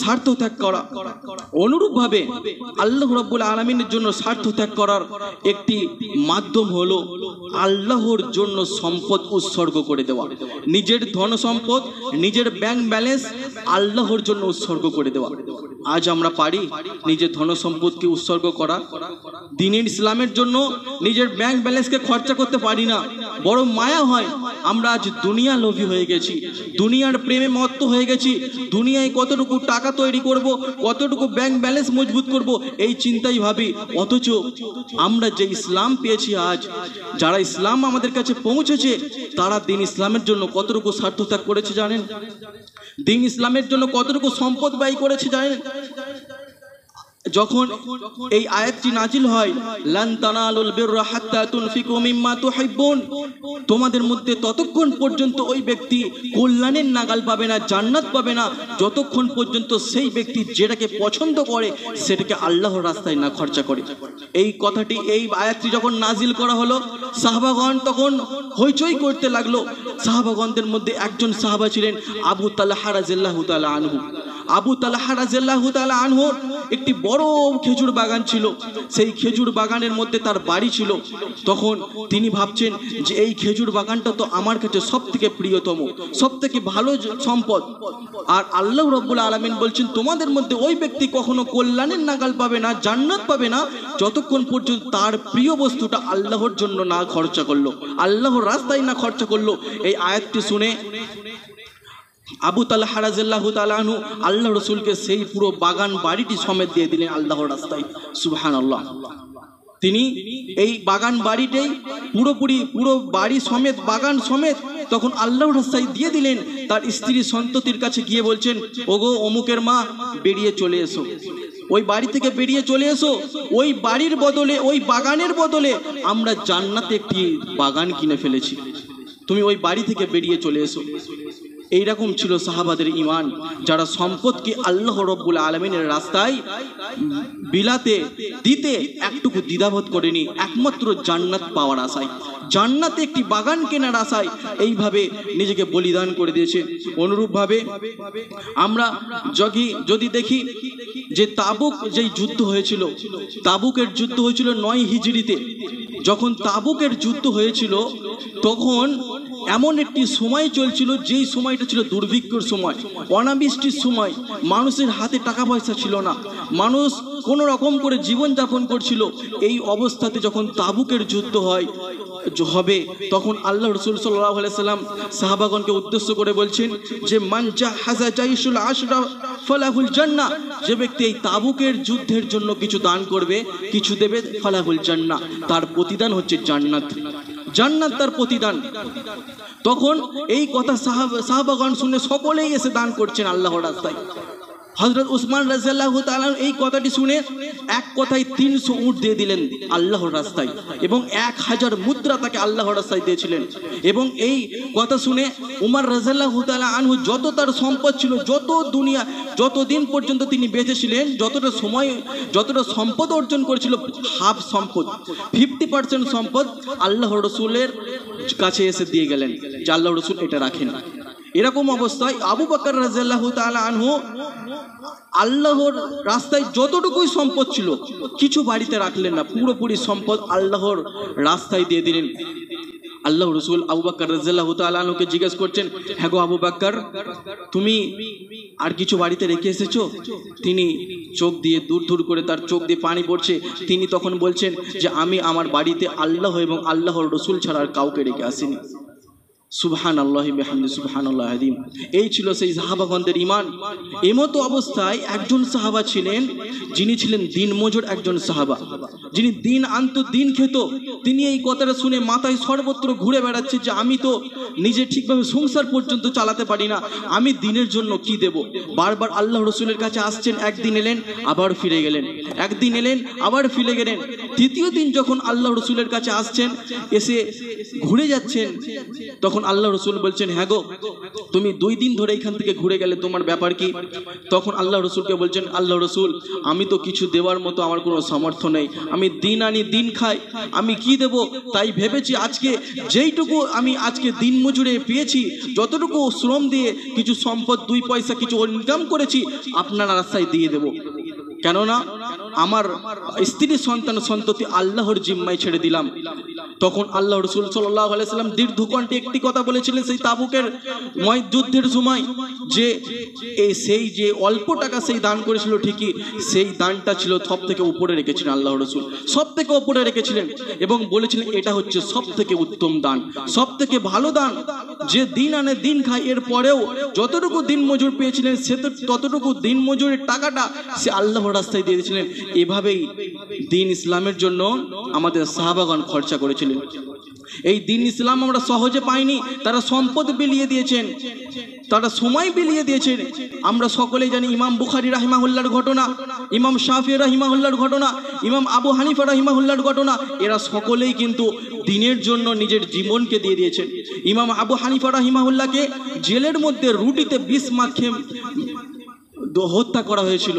স্বার্থ ত্যাগ করা। অনুরূপভাবে আল্লাহ রাব্বুল আলামিনের জন্য স্বার্থ ত্যাগ করার একটি মাধ্যম হলো আল্লাহর জন্য সম্পদ উৎসর্গ করে দেওয়া, নিজের ধন সম্পদ, নিজের ব্যাংক ব্যালেন্স আল্লাহর জন্য উৎসর্গ করে দেওয়া। আজ আমরা পারি নিজের ধন সম্পদকে উৎসর্গ করা? দ্বীন ইসলামের জন্য নিজের ব্যাংক ব্যালেন্সকে খরচা করতে পারি না। বড় মায়া হয়, আমরা আজ দুনিয়া লোভী হয়ে গেছি, দুনিয়ার প্রেমে মত্ত হয়ে গেছি। দুনিয়ায় কতটুকু টাকা তৈরি করব, কতটুকু ব্যাংক ব্যালেন্স মজবুত করব, এই চিন্তাই ভাবি। অথচ আমরা যে ইসলাম পেয়েছি, আজ যারা ইসলাম আমাদের কাছে পৌঁছেছে, তারা দ্বীন ইসলামের জন্য কতটুকু স্বার্থ ত্যাগ করেছে জানেন? দ্বীন ইসলামের জন্য কতটুকু সম্পদ ব্যয় করেছে জানেন? যখন এই আয়াতটি নাজিল হয়, লান তানালুল বিররা হাত্তা তুনফিকু মিম্মা তুহিব্বুন, তোমাদের মধ্যে ততক্ষণ পর্যন্ত ওই ব্যক্তি কল্যাণের নাগাল পাবে না, জান্নাত পাবে না, যতক্ষণ পর্যন্ত সেই ব্যক্তি যেটাকে পছন্দ করে সেটাকে আল্লাহর রাস্তায় না খরচা করে। এই কথাটি, এই আয়াতটি যখন নাজিল করা হলো, সাহাবাগণ তখন হইচই করতে লাগলো। সাহাবাগণদের মধ্যে একজন সাহাবা ছিলেন আবু তালহা রাদিয়াল্লাহু তাআলা আনহু। আবু তালহা রাদিয়াল্লাহু তাআলা আনহুর একটি বড় খেজুর বাগান ছিল। সেই খেজুর বাগানের মধ্যে তার বাড়ি ছিল। তখন তিনি ভাবছেন যে এই খেজুর বাগানটা তো আমার কাছে সবথেকে প্রিয়তম, সবথেকে ভালো সম্পদ। আর আল্লাহ রাব্বুল আলামিন বলছেন, তোমাদের মধ্যে ওই ব্যক্তি কখনো কল্যাণের নাগাল পাবে না, জান্নাত পাবে না, যতক্ষণ পর্যন্ত তার প্রিয় বস্তুটা আল্লাহর জন্য না খরচা করলো, আল্লাহর রাস্তায় না খরচা করলো। এই আয়াতটি শুনে আবু তালহা রাদিয়াল্লাহু তাআলা আনহু আল্লাহ রাসূলকে সেই পুরো বাগান বাড়িটি সমেত দিয়ে দিলেন আল্লাহর রাস্তায়। সুবহানাল্লাহ। তিনি এই বাগান বাড়িটাই পুরো বাড়ি সমেত, বাগান সমেত তখন আল্লাহর রাস্তায় দিয়ে দিলেন। তার স্ত্রী সন্ততির কাছে গিয়ে বলছেন, ওগো অমুকের মা, বেরিয়ে চলে এসো, ওই বাড়ি থেকে বেরিয়ে চলে এসো। ওই বাড়ির বদলে, ওই বাগানের বদলে আমরা জান্নাতে একটি বাগান কিনে ফেলেছি, তুমি ওই বাড়ি থেকে বেরিয়ে চলে এসো। এইরকম ছিল সাহাবাদের ঈমান, যারা সম্পদকে আল্লাহ রাব্বুল আলামিনের রাস্তায় বিলাতে দিতে একটুকু দ্বিধাবোধ করেনি, একমাত্র জান্নাত পাওয়ার আশায়, জান্নাতে একটি বাগান কেনার আশায় এইভাবে নিজেকে বলিদান করে দিয়েছে। অনুরূপভাবে আমরা যদি দেখি যে তাবুক যেই যুদ্ধ হয়েছিল, তাবুকের যুদ্ধ হয়েছিল 9 হিজরিতে। যখন তাবুকের যুদ্ধ হয়েছিল তখন এমন একটি সময় চলছিল, যেই সময়টা ছিল দুর্ভিক্ষর সময়, অনাবৃষ্টির সময়, মানুষের হাতে টাকা পয়সা ছিল না, মানুষ কোনো রকম করে জীবনযাপন করছিল। এই অবস্থাতে যখন তাবুকের যুদ্ধ হবে তখন আল্লাহ রাসূল সাল্লাল্লাহু আলাইহি সাল্লাম সাহাবাগণকে উদ্দেশ্য করে বলছেন যে মান জাহাজা জাইশুল আশরা ফালাহুল জান্নাহ, যে ব্যক্তি এই তাবুকের যুদ্ধের জন্য কিছু দান করবে, কিছু দেবে, ফালাহুল জান্নাহ, তার প্রতিদান হচ্ছে জান্নাত, জান্নাত তার প্রতিদান। তখন এই কথা সাহাবাগণ শুনে সকলেই এসে দান করছেন আল্লাহর রাস্তায়। হযরত উসমান রাদিয়াল্লাহু তাআলা এই কথাটি শুনে এক কথায় 300 উট দিয়ে দিলেন আল্লাহর রাস্তায় এবং 1000 মুদ্রা তাকে আল্লাহর রাস্তায় দিয়েছিলেন। এবং এই কথা শুনে উমর রাদিয়াল্লাহু তাআলা আনহু যত তার সম্পদ ছিল, যত দুনিয়া, যতদিন পর্যন্ত তিনি বেঁচে ছিলেন, যতটা সময় যতটা সম্পদ অর্জন করেছিল, হাফ সম্পদ 50% সম্পদ আল্লাহর রাসূলের কাছে এসে দিয়ে গেলেন যে আল্লাহর রাসূল এটা রাখেন। এরকম অবস্থায় আবু বকর রাদিয়াল্লাহু তাআলা আনহু আল্লাহর রাস্তায় যতটুকুই সম্পদ ছিল কিছু বাড়িতে রাখলেন না, পুরোপুরি সম্পদ আল্লাহর রাস্তায় দিয়ে দিলেন। আল্লাহ রসুল আবু বকর রাদিয়াল্লাহু তাআলা আনহুকে জিজ্ঞেস করছেন, হ্যাঁ গো আবু বকর, তুমি আর কিছু বাড়িতে রেখে এসেছো? তিনি চোখ দিয়ে দূর করে তার চোখ দিয়ে পানি পড়ছে। তিনি তখন বলছেন যে আমি আমার বাড়িতে আল্লাহ এবং আল্লাহর রসুল ছাড়া আর কাউকে রেখে আসিনি। সুবহানাল্লাহি বিহামদি সুবহানাল্লাহ আযীম। এই ছিল সেই সাহাবাগণদের ঈমান। এমতো অবস্থায় একজন সাহাবা ছিলেন যিনি ছিলেন দিনমজুর একজন সাহাবা, যিনি দিন আনতো দিন খেত। তিনি এই কথাটা শুনে মাথায় সর্বত্র ঘুরে বেড়াচ্ছে যে আমি তো নিজে ঠিকভাবে সংসার পর্যন্ত চালাতে পারি না, আমি দিনের জন্য কি দেব। বারবার আল্লাহ রসুলের কাছে আসছেন, একদিন এলেন আবার ফিরে গেলেন, একদিন এলেন আবার ফিরে গেলেন। তৃতীয় দিন যখন আল্লাহ রসুলের কাছে আসছেন, এসে ঘুরে যাচ্ছেন, তখন আল্লাহ রসুল বলছেন, হ্যাঁ গো, তুমি 2 দিন ধরে এখান থেকে ঘুরে গেলে, তোমার ব্যাপার কি? তখন আল্লাহ রসুলকে বলছেন, আল্লাহ রসুল, আমি তো কিছু দেওয়ার মতো আমার কোনো সামর্থ্য নেই, আমি দিন আনি দিন খাই, আমি কি দেব? তাই ভেবেছি আজকে যেইটুকু আমি আজকে দিন মজুরে পেয়েছি, যতটুকু শ্রম দিয়ে কিছু সম্পদ 2 পয়সা কিছু ইনকাম করেছি, আপনার রাস্তায় দিয়ে দেব। কেননা আমার স্ত্রী সন্তান সন্ততি আল্লাহর জিম্মায় ছেড়ে দিলাম। তখন আল্লাহ রাসূল সাল্লাল্লাহু আলাইহি সাল্লাম দীর্ঘকণ্ঠে একটি কথা বলেছিলেন সেই তাবুকের যুদ্ধের সময়, যে সেই যে অল্প টাকা সেই দান করেছিল, ঠিকই সেই দানটা ছিল সব থেকে উপরে রেখেছিলেন আল্লাহ রাসূল, সব থেকে উপরে রেখেছিলেন এবং বলেছিলেন এটা হচ্ছে সব থেকে উত্তম দান, সব থেকে ভালো দান, যে দিন আনে দিন খায়। এর পরেও যতটুকু দিন মজুর পেয়েছিলেন সে ততটুকু দিন মজুরের টাকাটা সে আল্লাহর রাস্তায় দিয়ে দিয়েছিলেন। এভাবেই দিন ইসলামের জন্য আমাদের সাহাবাগণ খরচা করেছিলেন। এই দিন ইসলাম আমরা সহজে পাইনি, তারা সম্পদ বিলিয়ে দিয়েছেন, তারা সময় বিলিয়ে দিয়েছেন। আমরা সকলেই জানি ইমাম বুখারী রাহিমাহুল্লাহর ঘটনা, ইমাম শাফিঈ রাহিমাহুল্লাহর ঘটনা, ইমাম আবু হানিফা রাহিমাহুল্লাহর ঘটনা। এরা সকলেই কিন্তু দিনের জন্য নিজের জীবনকে দিয়ে দিয়েছেন। ইমাম আবু হানিফা রাহিমাহুল্লাহকে জেলের মধ্যে রুটিতে বিষ মাখিয়ে হত্যা করা হয়েছিল।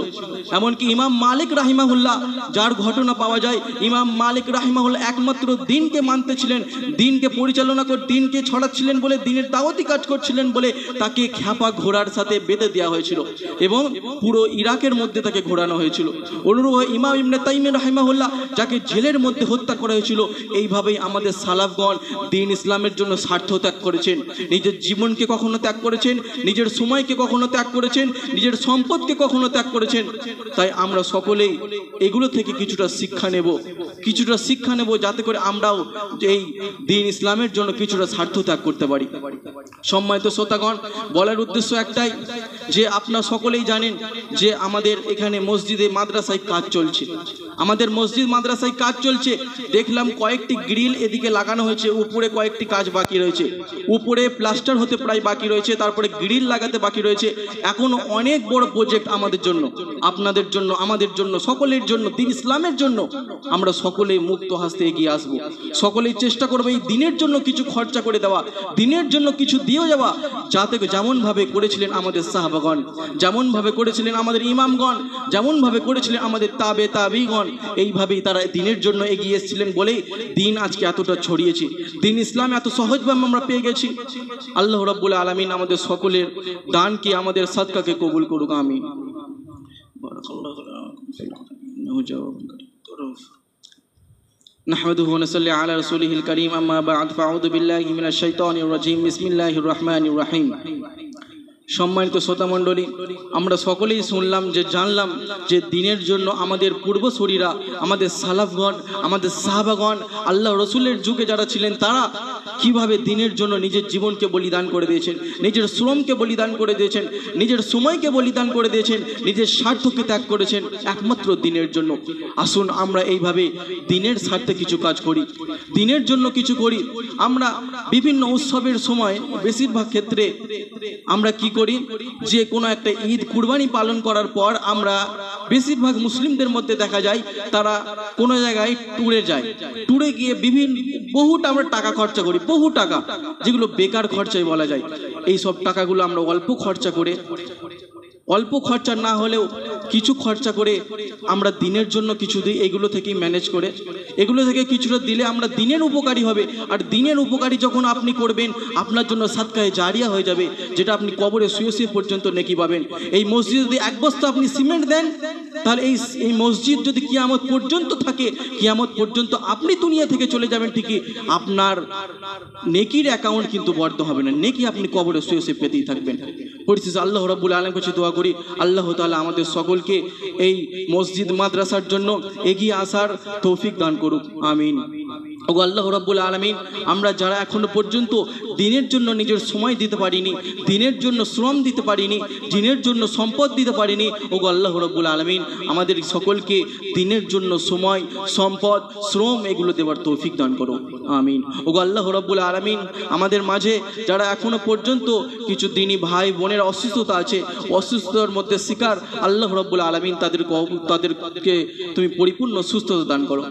এমনকি ইমাম মালিক রাহিমাহুল্লাহ, যার ঘটনা পাওয়া যায়, ইমাম মালিক রাহিমাহুল্লাহ একমাত্র দিনকে মানতে ছিলেন, দিনকে পরিচালনা করে দিনকে ছড়াচ্ছিলেন বলে, দিনের দাওয়াতি কাজ করছিলেন বলে তাকে খ্যাপা ঘোড়ার সাথে বেঁধে দেওয়া হয়েছিল এবং পুরো ইরাকের মধ্যে তাকে ঘোরানো হয়েছিল। অনুরূপভাবে ইমাম ইবনে তাইমিয়া রাহিমাহুল্লাহ, যাকে জেলের মধ্যে হত্যা করা হয়েছিল। এইভাবেই আমাদের সালাফগণ দিন ইসলামের জন্য স্বার্থ ত্যাগ করেছেন, নিজের জীবনকে কখনো ত্যাগ করেছেন, নিজের সময়কে কখনো ত্যাগ করেছেন, নিজের সম্পদকে কখনো ত্যাগ করেছেন। তাই আমরা সকলেই এগুলো থেকে কিছুটা শিক্ষা নেব, যাতে করে আমরাও এই দিন ইসলামের জন্য কিছুটা স্বার্থ ত্যাগ করতে পারি। সম্মানিত শ্রোতাগণ, বলার উদ্দেশ্য একটাই, যে আপনারা সকলেই জানেন যে আমাদের এখানে মসজিদে মাদ্রাসায় কাজ চলছে, আমাদের মসজিদ মাদ্রাসায় কাজ চলছে। দেখলাম কয়েকটি গ্রিল এদিকে লাগানো হয়েছে, উপরে কয়েকটি কাজ বাকি রয়েছে, উপরে প্লাস্টার হতে প্রায় বাকি রয়েছে, তারপরে গ্রিল লাগাতে বাকি রয়েছে। এখনো অনেক বড় প্রজেক্ট আমাদের জন্য, আপনাদের জন্য, আমাদের জন্য, সকলের জন্য, দিন ইসলামের জন্য। আমরা সকলেই মুক্ত হাসতে এগিয়ে আসব, সকলেই চেষ্টা করবো এই দিনের জন্য কিছু খরচা করে দেওয়া, দিনের জন্য কিছু দিয়ে যাওয়া, যাতে যেমনভাবে করেছিলেন আমাদের সাহাবাগণ, যেমনভাবে করেছিলেন আমাদের ইমামগণ, যেমনভাবে করেছিলেন আমাদের তাবিগণ, এইভাবেই তারা দিনের জন্য এগিয়ে এসেছিলেন বলেই দিন আজকে এতটা ছড়িয়েছে, দিন ইসলাম এত সহজভাবে আমরা পেয়ে গেছি। আল্লাহ রাব্বুল আলামিন আমাদের সকলের দানকে, আমাদের সাদকাকে কবুল করুক, আমিন। نحمده ونصلي على رسوله الكريم أما بعد فأعوذ بالله من الشيطان الرجيم بسم الله الرحمن الرحيم। সম্মানিত শ্রোতা মণ্ডলী, আমরা সকলেই শুনলাম, যে জানলাম যে দিনের জন্য আমাদের পূর্বসূরীরা, আমাদের সালাফগণ, আমাদের সাহাবাগণ, আল্লাহ রসুলের যুগে যারা ছিলেন, তারা কিভাবে দিনের জন্য নিজের জীবনকে বলিদান করে দিয়েছেন, নিজের শ্রমকে বলিদান করে দিয়েছেন, নিজের সময়কে বলিদান করে দিয়েছেন, নিজের স্বার্থকে ত্যাগ করেছেন একমাত্র দিনের জন্য। আসুন আমরা এইভাবে দিনের স্বার্থে কিছু কাজ করি, দিনের জন্য কিছু করি। আমরা বিভিন্ন উৎসবের সময় বেশিরভাগ ক্ষেত্রে আমরা কি করি, যে কোনো একটা ঈদ কুরবানি পালন করার পর আমরা বেশিরভাগ মুসলিমদের মধ্যে দেখা যায় তারা কোনো জায়গায় ট্যুরে যায়, ট্যুরে গিয়ে বহুটা আমরা টাকা খরচা করি, বহু টাকা, যেগুলো বেকার খরচাই বলা যায়। এই সব টাকাগুলো আমরা অল্প খরচা করে, অল্প খরচা না হলেও কিছু খরচা করে আমরা দিনের জন্য কিছু দিই, এগুলো থেকেই ম্যানেজ করে এগুলো থেকে কিছুটা দিলে আমরা দিনের উপকারী হবে। আর দিনের উপকারী যখন আপনি করবেন আপনার জন্য সাদকায়ে জারিয়া হয়ে যাবে, যেটা আপনি কবরে শুয়ে শুয়ে পর্যন্ত নেকি পাবেন। এই মসজিদ যদি এক বস্তা আপনি সিমেন্ট দেন, তাহলে এই মসজিদ যদি কিয়ামত পর্যন্ত থাকে, কিয়ামত পর্যন্ত আপনি দুনিয়া থেকে চলে যাবেন ঠিকই, আপনার নেকির অ্যাকাউন্ট কিন্তু বদ্ধ হবে না, নেকি আপনি কবরে শুয়ে শুয়ে পেতেই থাকবেন। পরিশেষে আল্লাহ রাব্বুল আলামিনের কাছে দোয়া করি, আল্লাহ তাআলা আমাদের সকলকে এই মসজিদ মাদ্রাসার জন্য এগিয়ে আসার তৌফিক দান করুক, আমিন। ওগো আল্লাহ রাব্বুল আলামিন, আমরা যারা এখনো পর্যন্ত দিনের জন্য নিজের সময় দিতে পারিনি, দিনের জন্য শ্রম দিতে পারিনি, দিনের জন্য সম্পদ দিতে পারিনি, ওগো আল্লাহ রাব্বুল আলামিন আমাদের সকলকে দিনের জন্য সময়, সম্পদ, শ্রম এগুলো দেওয়ার তৌফিক দান করো, আমিন। ওগো আল্লাহ রাব্বুল আলামিন আমাদের মাঝে যারা এখনো পর্যন্ত কিছু দিনী ভাই বোনের অসুস্থতা আছে, অসুস্থতার মধ্যে শিকার, আল্লাহ রাব্বুল আলামিন তাদেরকে তুমি পরিপূর্ণ সুস্থতা দান করো।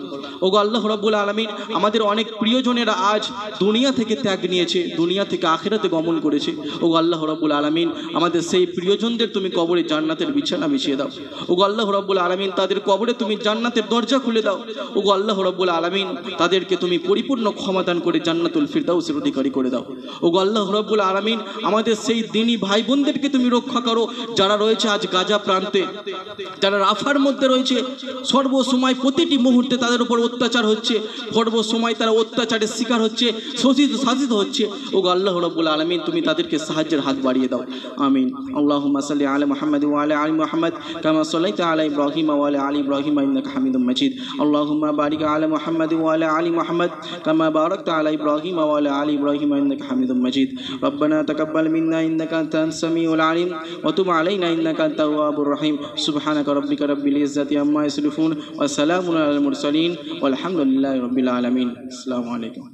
ওগো আল্লাহ রাব্বুল আলামিন আমাদের অনেক প্রিয়জনেরা আজ দুনিয়া থেকে ত্যাগ নিয়েছে, দুনিয়া থেকে আখিরাতে গমন করেছে। ওগো আল্লাহ রাব্বুল আলামিন আমাদের সেই প্রিয়জনদের তুমি কবরে জান্নাতের বিছানা বিছিয়ে দাও। ওগো আল্লাহ রাব্বুল আলামিন তাদের কবরে তুমি জান্নাতের দরজা খুলে দাও। ওগো আল্লাহ রাব্বুল আলামিন তাদেরকে তুমি পরিপূর্ণ ক্ষমাদান করে জান্নাতুল ফিরদাউসের অধিকারী করে দাও। ওগো আল্লাহ রাব্বুল আলামিন আমাদের সেই দিনী ভাই বোনদেরকে তুমি রক্ষা করো যারা রয়েছে আজ গাজা প্রান্তে, যারা রাফার মধ্যে রয়েছে, সর্বসময় প্রতিটি মুহূর্তে তাদের উপর অত্যাচার হচ্ছে, সর্বসময় তারা অত্যাচারের শিকার হচ্ছে, শোষিত শাসিত হচ্ছে। ওগো আল্লাহ রাব্বুল আলামিন তুমি তাদেরকে সাহায্যের হাত বাড়িয়ে দাও, আমিন। আল্লাহুম্মা সাল্লি আলা মুহাম্মাদ ওয়া আলা আলি মুহাম্মাদ কামা সাল্লাইতা আলা ইব্রাহিম ওয়া আলা আলি ইব্রাহিম ইন্নাকা হামিদুম মাজিদ। আল্লাহুম্মা বারিক আলা মুহাম্মাদ ওয়া আলা আলি মুহাম্মাদ কামা বারাকতা আলা ইব্রাহিম ওয়া আলা আলি ইব্রাহিম ইন্নাকা হামিদুম মাজিদ। রব্বানা তাকাব্বাল মিন্না ইন্নাকা আনতাস সামিউল আলিম ওয়া তুব আলাইনা ইন্নাকা আনতাত তাওয়াবুর রহিম। সুবহানাকা রাব্বিকা রাব্বিল ইজ্জাতি আম্মা ইয়াসিফুন ওয়া সালামুন আলাল মুরসালিন ওয়ালহামদুলিল্লাহি রাব্বিল আলামিন। আসসালামু আলাইকুম।